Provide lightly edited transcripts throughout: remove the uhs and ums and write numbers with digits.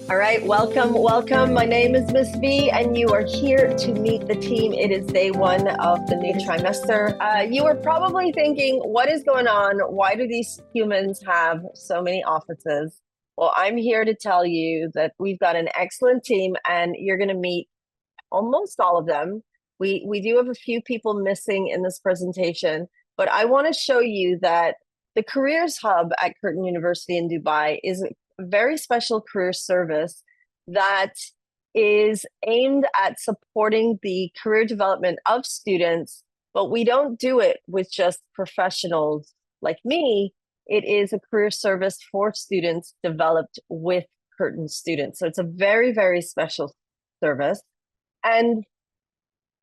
All right, welcome, welcome. My name is Miss V, and you are here to meet the team. It is day one of the new trimester. You are probably thinking, what is going on? Why do these humans have so many offices? Well, I'm here to tell you that we've got an excellent team, and you're going to meet almost all of them. We do have a few people missing in this presentation, but I want to show you that the Careers Hub at Curtin University in Dubai is a very special career service that is aimed at supporting the career development of students, but we don't do it with just professionals like me. It is a career service for students developed with Curtin students. So it's a very, very special service. And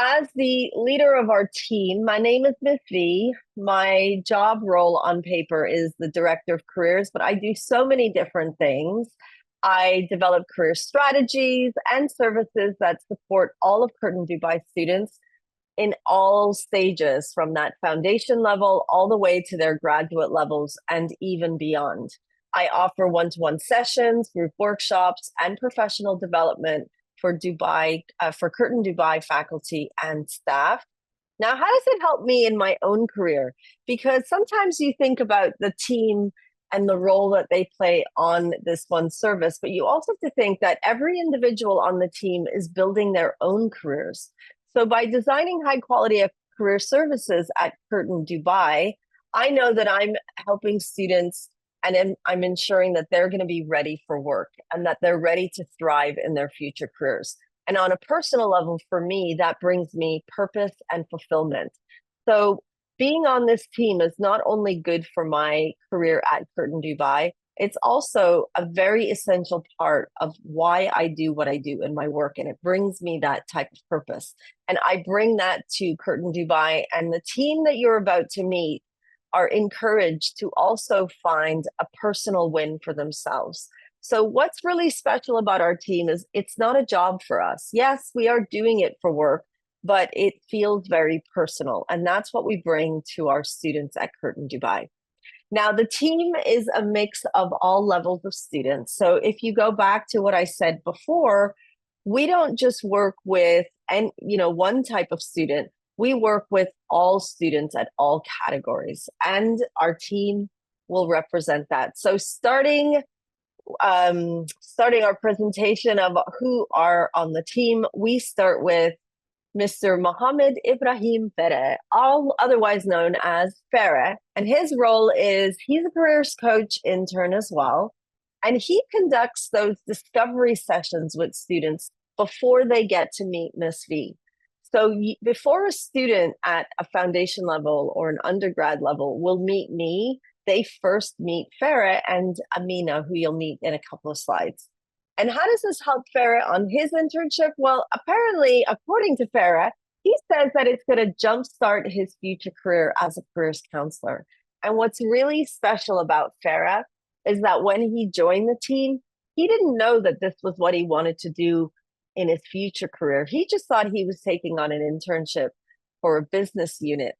as the leader of our team, my name is Miss V. My job role on paper is the director of careers, but I do so many different things. I develop career strategies and services that support all of Curtin Dubai students in all stages, from that foundation level all the way to their graduate levels and even beyond. I offer one-to-one sessions, group workshops, and professional development for Dubai, for Curtin Dubai faculty and staff. Now, how does it help me in my own career? Because sometimes you think about the team and the role that they play on this one service, but you also have to think that every individual on the team is building their own careers. So by designing high quality career services at Curtin Dubai, I know that I'm helping students and I'm ensuring that they're going to be ready for work and that they're ready to thrive in their future careers. And on a personal level, for me, that brings me purpose and fulfillment. So being on this team is not only good for my career at Curtin Dubai, it's also a very essential part of why I do what I do in my work. And it brings me that type of purpose. And I bring that to Curtin Dubai, and the team that you're about to meet are encouraged to also find a personal win for themselves. So what's really special about our team is it's not a job for us. Yes, we are doing it for work, but it feels very personal. And that's what we bring to our students at Curtin Dubai. Now, the team is a mix of all levels of students. So if you go back to what I said before, we don't just work with one type of student. We work with all students at all categories, and our team will represent that. So starting our presentation of who are on the team, we start with Mr. Mohammed Ibrahim Ferre, all otherwise known as Ferre. And his role is he's a careers coach intern as well. And he conducts those discovery sessions with students before they get to meet Miss V. So before a student at a foundation level or an undergrad level will meet me, they first meet Farah and Amina, who you'll meet in a couple of slides. And how does this help Farah on his internship? Well, apparently, according to Farah, he says that it's going to jumpstart his future career as a careers counselor. And what's really special about Farah is that when he joined the team, he didn't know that this was what he wanted to do in his future career. He just thought he was taking on an internship for a business unit.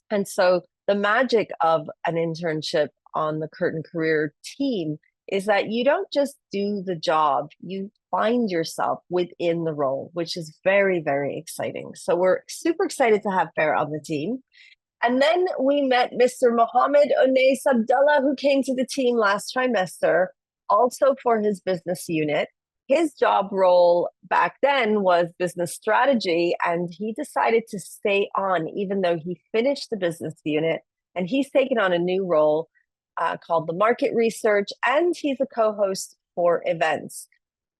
And so the magic of an internship on the Curtin Career team is that you don't just do the job, you find yourself within the role, which is very, very exciting. So we're super excited to have Farah on the team. And then we met Mr. Mohammed Onais Abdullah, who came to the team last trimester, also for his business unit. His job role back then was business strategy, and he decided to stay on even though he finished the business unit. And he's taken on a new role called the market research, and he's a co-host for events.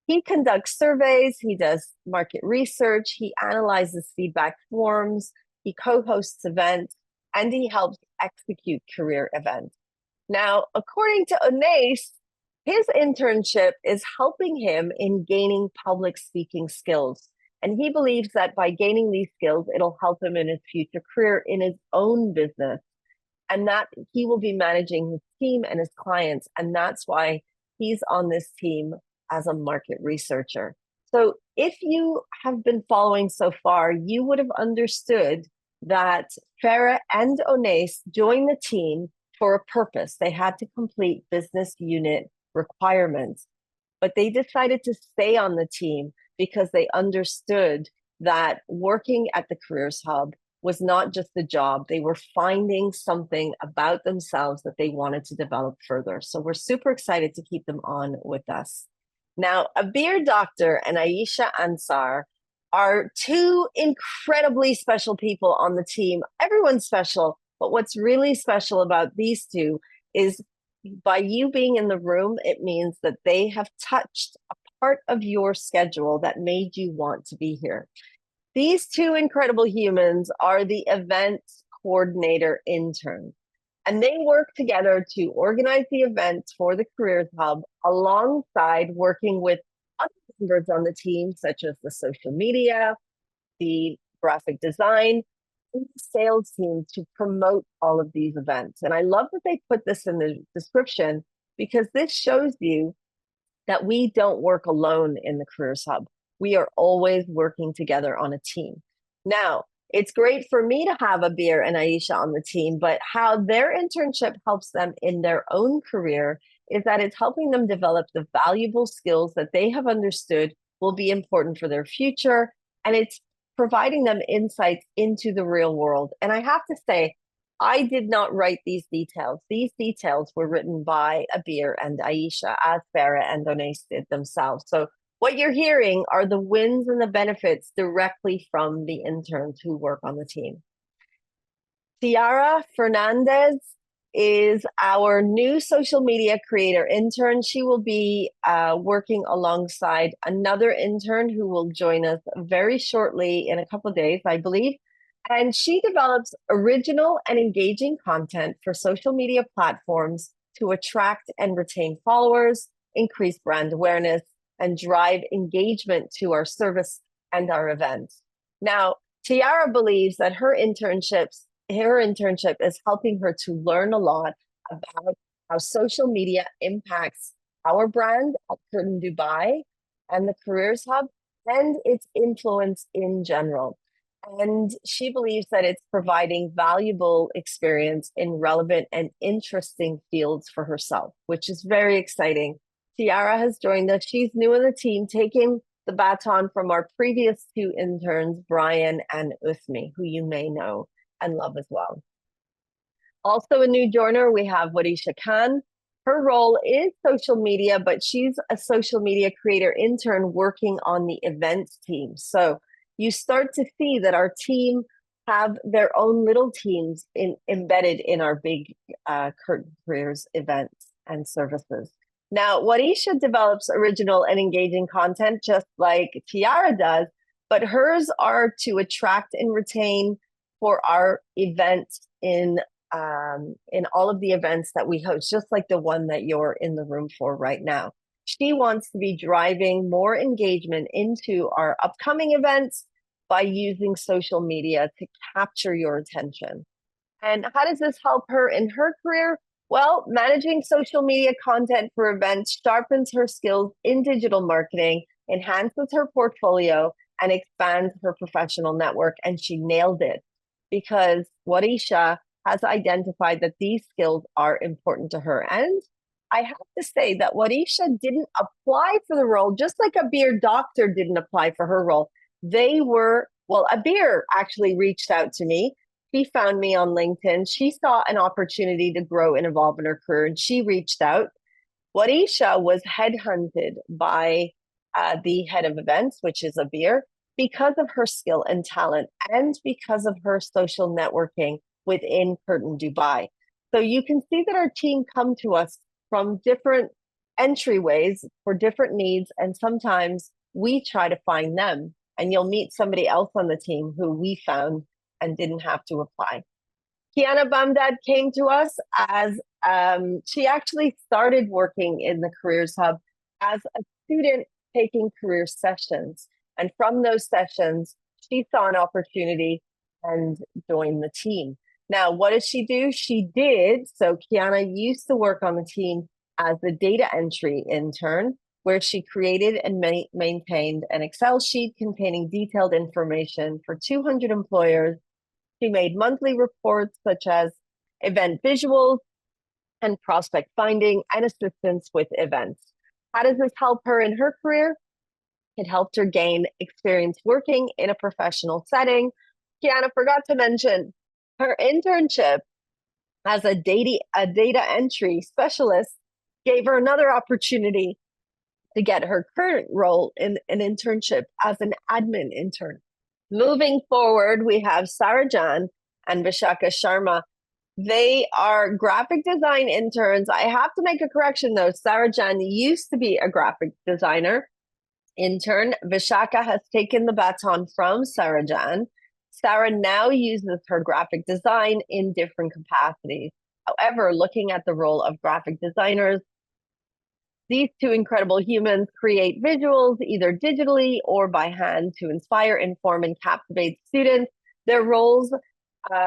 He conducts surveys, he does market research, he analyzes feedback forms, he co-hosts events, and he helps execute career events. Now, according to Onais, his internship is helping him in gaining public speaking skills. And he believes that by gaining these skills, it'll help him in his future career in his own business, and that he will be managing his team and his clients. And that's why he's on this team as a market researcher. So if you have been following so far, you would have understood that Farah and Onais joined the team for a purpose. They had to complete business unit requirements. but they decided to stay on the team because they understood that working at the Careers Hub was not just a job. They were finding something about themselves that they wanted to develop further. So we're super excited to keep them on with us. Now, Abir Doctor and Aisha Ansar are two incredibly special people on the team. Everyone's special, but what's really special about these two is by you being in the room, it means that they have touched a part of your schedule that made you want to be here. These two incredible humans are the event coordinator intern, and they work together to organize the events for the Careers Hub alongside working with other members on the team, such as the social media, the graphic design, and the sales team to promote all of these events. And I love that they put this in the description because this shows you that we don't work alone in the Careers Hub. We are always working together on a team. Now, it's great for me to have Abir and Aisha on the team, but how their internship helps them in their own career is that it's helping them develop the valuable skills that they have understood will be important for their future. And it's providing them insights into the real world. And I have to say, I did not write these details. These details were written by Abir and Aisha, as Farah and Donais did themselves. So what you're hearing are the wins and the benefits directly from the interns who work on the team. Tiara Fernandez is our new social media creator intern. She will be working alongside another intern who will join us very shortly in a couple of days, I believe. And she develops original and engaging content for social media platforms to attract and retain followers, increase brand awareness, and drive engagement to our service and our events. Now, Tiara believes that her internship is helping her to learn a lot about how social media impacts our brand at Curtin Dubai and the Careers Hub and its influence in general. And she believes that it's providing valuable experience in relevant and interesting fields for herself, which is very exciting. Tiara has joined us. She's new in the team, taking the baton from our previous two interns, Brian and Uthmi, who you may know and love as well. Also a new joiner, we have Warisha Khan. Her role is social media, but she's a social media creator intern working on the events team. So you start to see that our team have their own little teams embedded in our big Curtin Careers events and services. Now, Warisha develops original and engaging content just like Tiara does, but hers are to attract and retain for our events in all of the events that we host, just like the one that you're in the room for right now. She wants to be driving more engagement into our upcoming events by using social media to capture your attention. And how does this help her in her career? Well, managing social media content for events sharpens her skills in digital marketing, enhances her portfolio, and expands her professional network. And she nailed it because Warisha has identified that these skills are important to her. And I have to say that Warisha didn't apply for the role, just like Abir Doctor didn't apply for her role. Abir actually reached out to me. She found me on LinkedIn. She saw an opportunity to grow and evolve in her career, and she reached out. Warisha was headhunted by the head of events, which is Abir, because of her skill and talent and because of her social networking within Curtin Dubai. So you can see that our team come to us from different entryways for different needs, and sometimes we try to find them. And you'll meet somebody else on the team who we found and didn't have to apply. Kiana Bamdad came to us as she actually started working in the Careers Hub as a student taking career sessions. And from those sessions, she saw an opportunity and joined the team. Now, what does she do? So Kiana used to work on the team as the data entry intern, where she created and maintained an Excel sheet containing detailed information for 200 employers. She made monthly reports such as event visuals and prospect finding and assistance with events. How does this help her in her career? It helped her gain experience working in a professional setting. Kiana forgot to mention her internship as a data entry specialist gave her another opportunity to get her current role in an internship as an admin intern. Moving forward, we have Sarah Jan and Vishaka Sharma. They are graphic design interns. I have to make a correction though. Sarah Jan used to be a graphic designer intern. Vishaka has taken the baton from Sarah Jan. Sarah now uses her graphic design in different capacities. However, looking at the role of graphic designers, these two incredible humans create visuals either digitally or by hand to inspire, inform, and captivate students. Their roles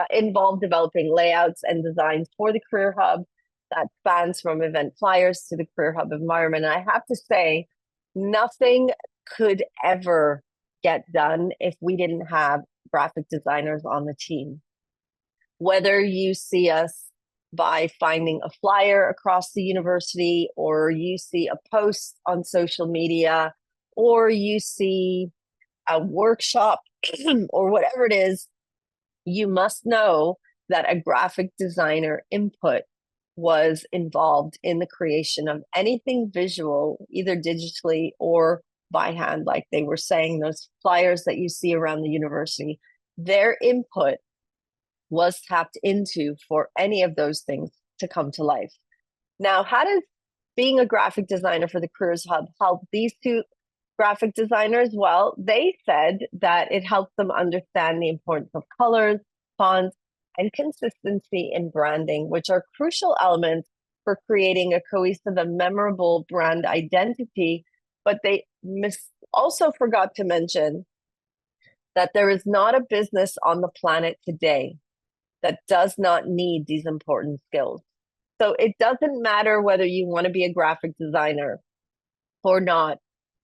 involve developing layouts and designs for the Career Hub that spans from event flyers to the Career Hub environment. And I have to say, nothing could ever get done if we didn't have graphic designers on the team. Whether you see us by finding a flyer across the university, or you see a post on social media, or you see a workshop or whatever it is, you must know that a graphic designer input was involved in the creation of anything visual, either digitally or by hand, like they were saying, those flyers that you see around the university, their input was tapped into for any of those things to come to life. Now, how does being a graphic designer for the Careers Hub help these two graphic designers? Well, they said that it helps them understand the importance of colors, fonts, and consistency in branding, which are crucial elements for creating a cohesive and memorable brand identity. But they also forgot to mention that there is not a business on the planet today that does not need these important skills. So it doesn't matter whether you want to be a graphic designer or not.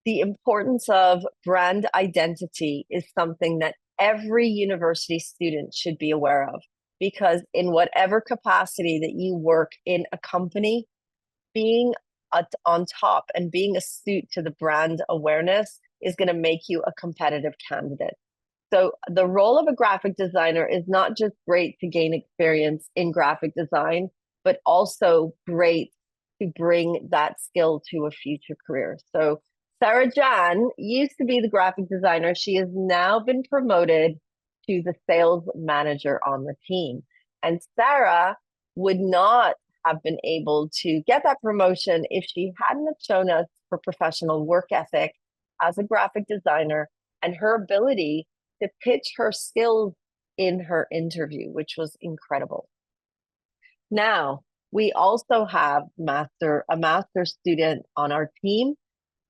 The importance of brand identity is something that every university student should be aware of, because in whatever capacity that you work in a company, being on top and being astute to the brand awareness is going to make you a competitive candidate. So the role of a graphic designer is not just great to gain experience in graphic design, but also great to bring that skill to a future career. So Sarah Jan used to be the graphic designer. She has now been promoted to the sales manager on the team. And Sarah would not have been able to get that promotion if she hadn't have shown us her professional work ethic as a graphic designer and her ability to pitch her skills in her interview, which was incredible. Now, we also have a master student on our team,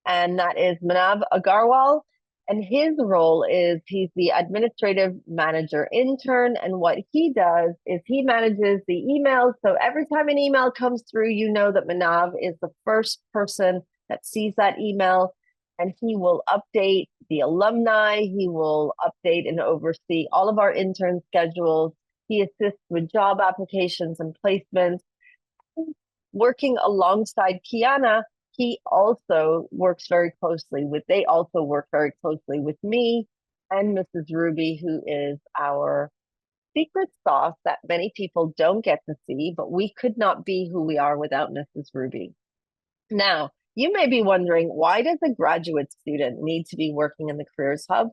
and that is Manav Agarwal. And his role is he's the administrative manager intern. And what he does is he manages the emails. So every time an email comes through, you know that Manav is the first person that sees that email. And he will update the alumni. He will update and oversee all of our intern schedules. He assists with job applications and placements. Working alongside Kiana, they also work very closely with me and Mrs. Ruby, who is our secret sauce that many people don't get to see, but we could not be who we are without Mrs. Ruby. Now, you may be wondering, why does a graduate student need to be working in the Careers Hub?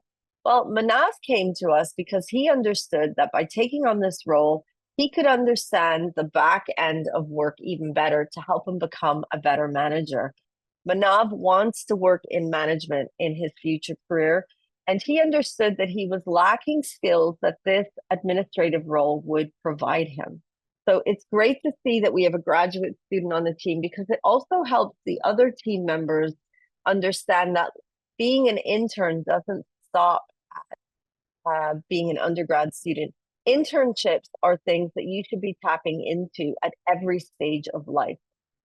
Well, Manav came to us because he understood that by taking on this role, he could understand the back end of work even better to help him become a better manager. Manav wants to work in management in his future career, and he understood that he was lacking skills that this administrative role would provide him. So it's great to see that we have a graduate student on the team, because it also helps the other team members understand that being an intern doesn't stop at being an undergrad student. Internships are things that you should be tapping into at every stage of life.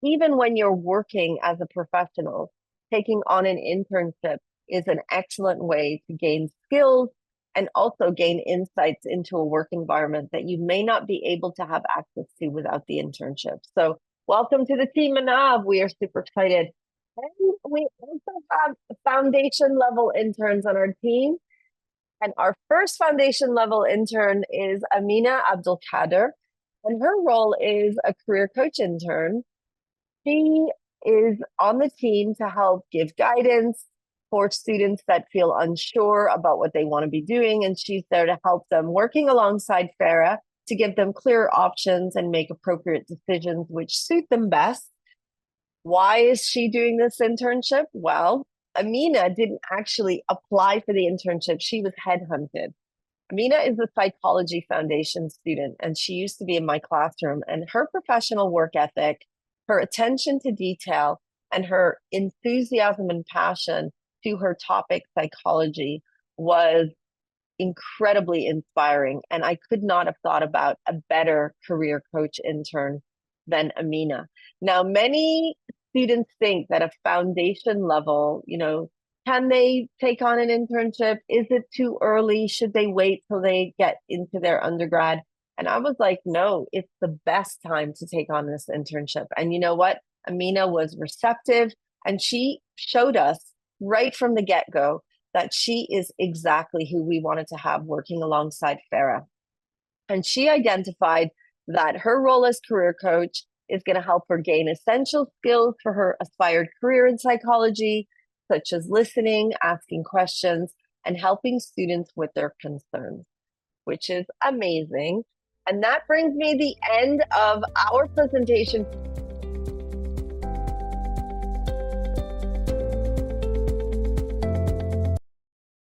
Even when you're working as a professional, taking on an internship is an excellent way to gain skills and also gain insights into a work environment that you may not be able to have access to without the internship. So welcome to the team, Manav. We are super excited. And we also have foundation level interns on our team. And our first foundation level intern is Amina Abdul Kader. And her role is a career coach intern. She is on the team to help give guidance for students that feel unsure about what they want to be doing. And she's there to help them, working alongside Farah to give them clear options and make appropriate decisions which suit them best. Why is she doing this internship? Well, Amina didn't actually apply for the internship, she was headhunted. Amina is a psychology foundation student, and she used to be in my classroom. And her professional work ethic, her attention to detail, and her enthusiasm and passion to her topic, psychology, was incredibly inspiring. And I could not have thought about a better career coach intern than Amina. Now, many students think that a foundation level, can they take on an internship? Is it too early? Should they wait till they get into their undergrad? And I was like, no, it's the best time to take on this internship. And you know what? Amina was receptive, and she showed us right from the get-go that she is exactly who we wanted to have working alongside Farah. And she identified that her role as career coach is going to help her gain essential skills for her aspired career in psychology, such as listening, asking questions, and helping students with their concerns, which is amazing. And that brings me the end of our presentation